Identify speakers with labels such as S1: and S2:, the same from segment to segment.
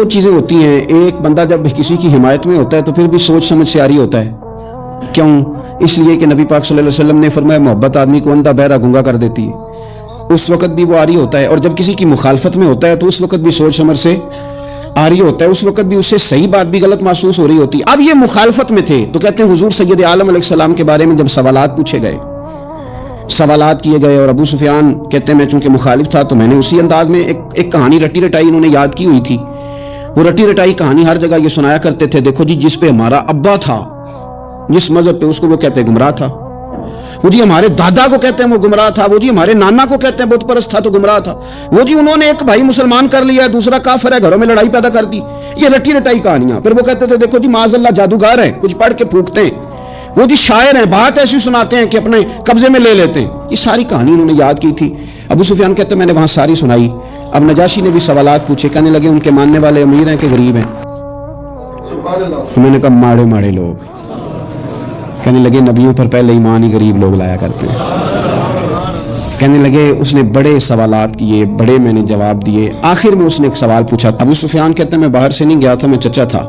S1: دو چیزیں ہوتی ہیں. ایک بندہ جب کسی کی حمایت میں ہوتا ہے تو پھر بھی سوچ سمجھ سے عاری ہوتا ہے. کیوں؟ اس لیے کہ نبی پاک صلی اللہ علیہ وسلم نے فرمایا محبت آدمی کو اندھا بہرا گونگا کر دیتی ہے. اس وقت بھی وہ عاری ہوتا ہے. اور جب کسی کی مخالفت میں ہوتا ہے تو اس وقت بھی سوچ سمجھ سے عاری ہوتا ہے. اس وقت بھی اس سے صحیح بات بھی غلط محسوس ہو رہی ہوتی ہے. اب یہ مخالفت میں تھے تو کہتے ہیں حضور سید عالم علیہ السلام کے بارے میں جب سوالات پوچھے گئے, سوالات کیے گئے, اور ابو سفیان کہتے ہیں میں چونکہ مخالف تھا تو میں نے اسی انداز میں ایک کہانی رٹی رٹائی انہوں نے یاد کی ہوئی تھی. وہ رٹی رٹائی کہانی ہر جگہ یہ سنایا کرتے تھے, دیکھو جی جس پہ ہمارا ابا تھا جس مذہب پہ اس کو وہ کہتے ہیں گمراہ تھا, وہ جی ہمارے دادا کو کہتے ہیں وہ گمراہ تھا, وہ جی ہمارے نانا کو کہتے ہیں بت پرست تھا تو گمراہ تھا, وہ جی انہوں نے ایک بھائی مسلمان کر لیا دوسرا کافر ہے, گھروں میں لڑائی پیدا کر دی. یہ رٹی رٹائی کہانیاں. پھر وہ کہتے تھے دیکھو جی معاذ اللہ جادوگر ہے, کچھ پڑھ کے پھونکتے ہیں, وہ جی شاعر ہیں, بات ایسی سناتے ہیں کہ اپنے قبضے میں لے لیتے ہیں. یہ ساری کہانی انہوں نے یاد کی تھی. ابو سفیان کہتے ہیں میں نے وہاں ساری سنائی. اب نجاشی نے بھی سوالات پوچھے, کہنے لگے ان کے ماننے والے امیر ہیں کہ غریب ہیں؟ انہوں نے کہا ماڑے ماڑے لوگ. کہنے لگے نبیوں پر پہلے ایمان ہی غریب لوگ لایا کرتے ہیں. کہنے لگے اس نے بڑے سوالات کیے, بڑے میں نے جواب دیے. آخر میں اس نے ایک سوال پوچھا. ابو سفیان کہتے ہیں میں باہر سے نہیں گیا تھا, میں چچا تھا,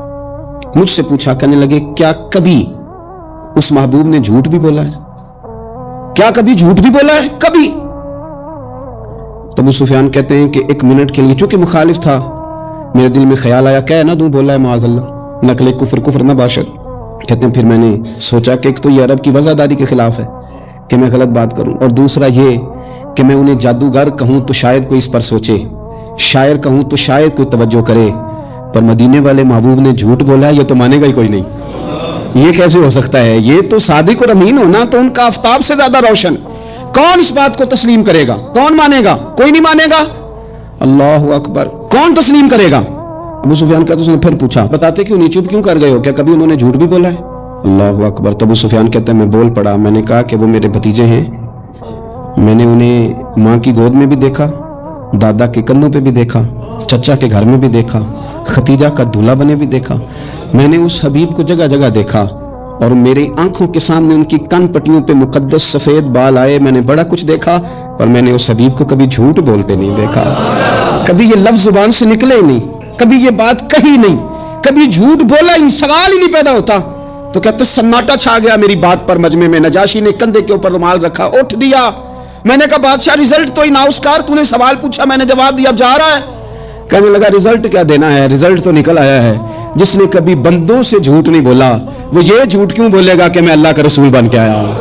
S1: مجھ سے پوچھا. کہنے لگے کیا کبھی اس محبوب نے جھوٹ بھی بولا ہے؟ کیا کبھی جھوٹ بھی بولا ہے؟ کبھی؟ تو ابو سفیان کہتے ہیں کہ ایک منٹ کے لیے چونکہ مخالف تھا میرے دل میں خیال آیا کہہ نہ دوں بولا ہے معاذ اللہ, نقل کفر کفر نہ باشد. کہتے ہیں پھر میں نے سوچا کہ ایک تو یہ عرب کی وضاحت کے خلاف ہے کہ میں غلط بات کروں, اور دوسرا یہ کہ میں انہیں جادوگر کہوں تو شاید کوئی اس پر سوچے, شاعر کہوں تو شاید کوئی توجہ کرے, پر مدینے والے محبوب نے جھوٹ بولا ہے یہ تو مانے گا ہی کوئی نہیں. یہ کیسے ہو سکتا ہے؟ یہ تو صادق اور امین ہونا تو ان کا آفتاب سے زیادہ روشن. کون اس بات کو تسلیم کرے گا؟ کون مانے گا؟ کوئی نہیں مانے گا. اللہ اکبر. کون تسلیم کرے گا؟ ابو سفیان کہتے ہیں پھر پوچھا بتاتے کیوں نہیں, چپ کیوں کر گئے ہو, کیا کبھی انہوں نے جھوٹ بھی بولا ہے؟ اللہ اکبر. تو ابو سفیان کہتے ہیں میں بول پڑا. میں نے کہا کہ وہ میرے بھتیجے ہیں, میں نے انہیں ماں کی گود میں بھی دیکھا, دادا کے کندھوں پہ بھی دیکھا, چچا کے گھر میں بھی دیکھا, ختیجہ کا دولہا بنے بھی دیکھا. میں نے اس حبیب کو جگہ جگہ دیکھا, اور میری آنکھوں کے سامنے ان کی کن پٹیوں پہ مقدس سفید بال آئے. میں نے بڑا کچھ دیکھا, اور میں نے اس حبیب کو کبھی جھوٹ بولتے نہیں دیکھا. کبھی یہ لفظ زبان سے نکلے نہیں, کبھی یہ بات کہی نہیں, کبھی جھوٹ بولا ہی, سوال ہی نہیں پیدا ہوتا. تو کہتے سناٹا چھا گیا میری بات پر مجمع میں. نجاشی نے کندھے کے اوپر رومال رکھا, اٹھ دیا. میں نے کہا بادشاہ رزلٹ تو ہی ناؤسکار, تو نے سوال پوچھا میں نے جواب دیا, اب جا رہا ہے. کہنے لگا رزلٹ کیا دینا ہے, رزلٹ تو نکل آیا ہے. جس نے کبھی بندوں سے جھوٹ نہیں بولا وہ یہ جھوٹ کیوں بولے گا کہ میں اللہ کا رسول بن کے آیا ہوں؟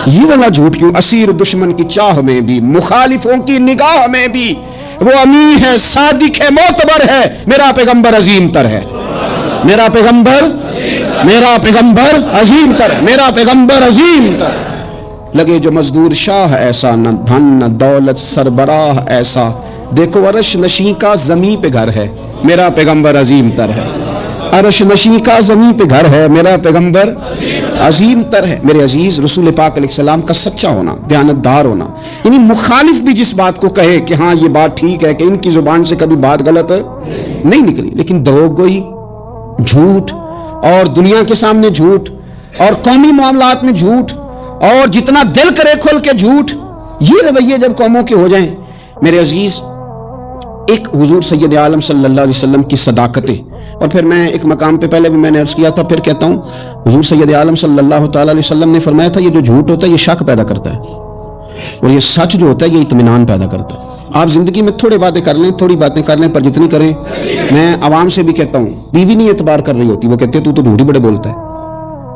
S1: یہ والا جھوٹ کیوں؟ اسیر دشمن کی چاہ میں بھی, مخالفوں کی نگاہ میں بھی وہ امین ہے, صادق ہے, معتبر ہے. میرا پیغمبر عظیم تر ہے, میرا پیغمبر عظیم تر ہے, میرا پیغمبر عظیم تر. لگے جو مزدور شاہ ایسا, نہ دھن نہ دولت سربراہ ایسا, دیکھو عرش نشیں کا زمین پہ گھر ہے, میرا پیغمبر عظیم تر ہے. عرش نشیں کا زمین پہ گھر ہے, میرا پیغمبر عظیم تر ہے. میرے عزیز رسول پاک علیہ السلام کا سچا ہونا, دیانتدار ہونا, یعنی مخالف بھی جس بات کو کہے کہ ہاں یہ بات ٹھیک ہے, کہ ان کی زبان سے کبھی بات غلط نہیں نکلی, لیکن دروغ گوئی, جھوٹ, اور دنیا کے سامنے جھوٹ, اور قومی معاملات میں جھوٹ, اور جتنا دل کرے کھل کے جھوٹ, یہ رویے جب قوموں کے ہو جائیں میرے عزیز, ایک حضور سید عالم صلی اللہ علیہ وسلم کی صداقتیں. اور پھر میں ایک مقام پہ پہلے بھی میں نے عرض کیا تھا, پھر کہتا ہوں, حضور سید عالم صلی اللہ تعالی علیہ وسلم نے فرمایا تھا یہ جو جھوٹ ہوتا ہے یہ شک پیدا کرتا ہے, اور یہ سچ جو ہوتا ہے یہ اطمینان پیدا کرتا ہے. آپ زندگی میں تھوڑے باتیں کر لیں, تھوڑی باتیں کر لیں, پر جتنی کریں. میں عوام سے بھی کہتا ہوں, بیوی نہیں اعتبار کر رہی ہوتی, وہ کہتے ہیں تو جھوٹ ہی بڑے بولتا ہے.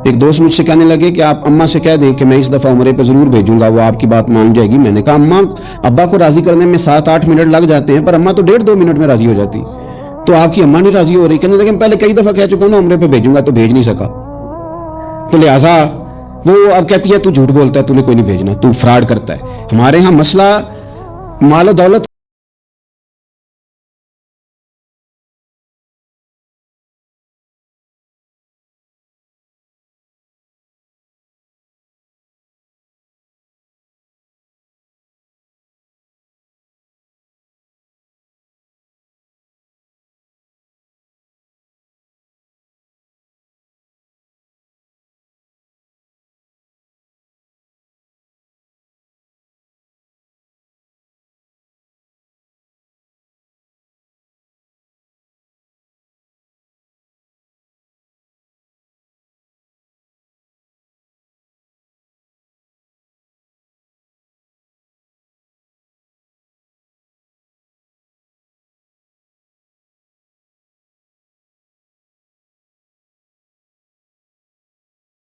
S1: ایک دوست مجھ سے کہنے لگے کہ آپ اماں سے کہہ دیں کہ میں اس دفعہ عمرے پہ ضرور بھیجوں گا, وہ آپ کی بات مان جائے گی. میں نے کہا اماں ابا کو راضی کرنے میں 7-8 منٹ لگ جاتے ہیں, پر اماں تو 1.5-2 منٹ میں راضی ہو جاتی, تو آپ کی اماں نہیں راضی ہو رہی. کہنے لگے پہلے کئی دفعہ کہہ چکا ہوں نا عمرے پہ بھیجوں گا, تو بھیج نہیں سکا, تو لہٰذا وہ اب کہتی ہے تو جھوٹ بولتا ہے, تو نے کوئی نہیں بھیجنا, تو فراڈ کرتا ہے. ہمارے ہاں مسئلہ مال و دولت